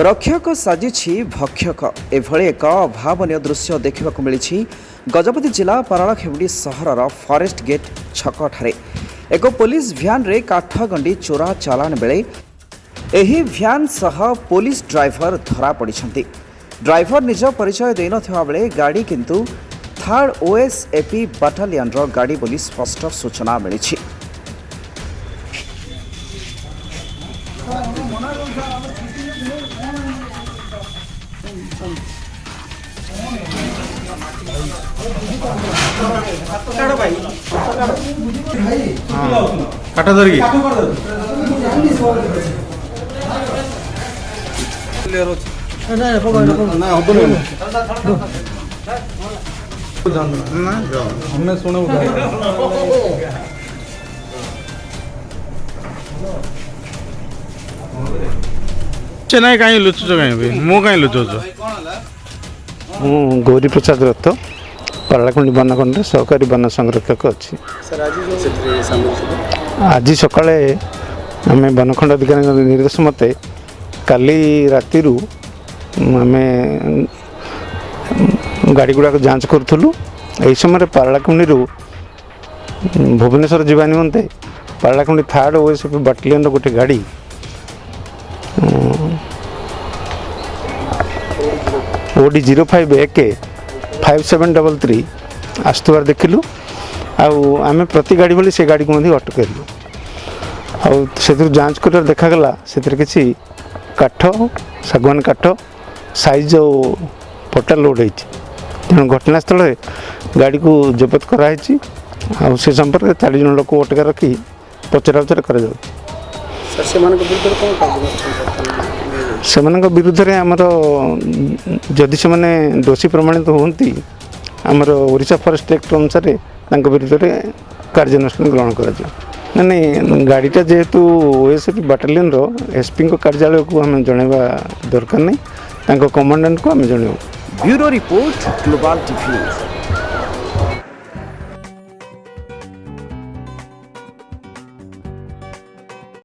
रक्षक साजिछि भक्षक एभଳି एक अभावनीय दृश्य देखा मिली गजपति जिला पारालाखेमुंडी सहरर फॉरेस्ट गेट छकठारे एक पुलिस भ्यान रे काठगंडी चोरा चालान बेले एही भ्यान सह पुलिस ड्राइवर धरा पड़िछंती। ड्राइवर निज परिचय देन थिबा बेले गाड़ी किंतु थर्ड ओएसएपी बाटालियन रो गाड़ी बोली स्पष्ट सूचना मिली। काटा धरिकी हमने सुना चेन्नई कहीं लुचुच कहीं मु कहीं लुचुच गौरी प्रसाद रथ पारालाखेमुंडी बनखंड सहकारी वन संरक्षक अच्छी। आज सकाଳେ आम बनखंड अधिकारी निर्देश मते काली राति आम गाड़ी गुड़ाक जांच करूँ। यही समय पारालाखेमुंडी भुवनेश्वर जावा निमंते पारालाखेमुंडी थर्ड ओएसएपी बाटालियन गोटे गाड़ी ओडी 05 AK 5733 आसुबार देखिलु। आम प्रति गाड़ी भली से गाड़ी को अटकलु से जांच कर देखागला से किसी काठ सागवान काठ साइज पटा लोड होती तेणु घटनास्थल गाड़ी को जबत कराई से संपर्क 40 जन लोक अटका रखी पचरा उचरा कर सेमानक विरुद्ध में आमर जदि से दोषी प्रमाणित होती आमर ओडिशा फॉरेस्ट एक्ट अनुसार विरुद्ध में कार्यानुष्ठान ग्रहण कर नहीं गाड़ीटा जेहेतु ओएसएपी बाटालियन एसपी कार्यालय को आम जनवा दरकार नहीं कमांडेंट को आम जनइबू। Bureau report global TV.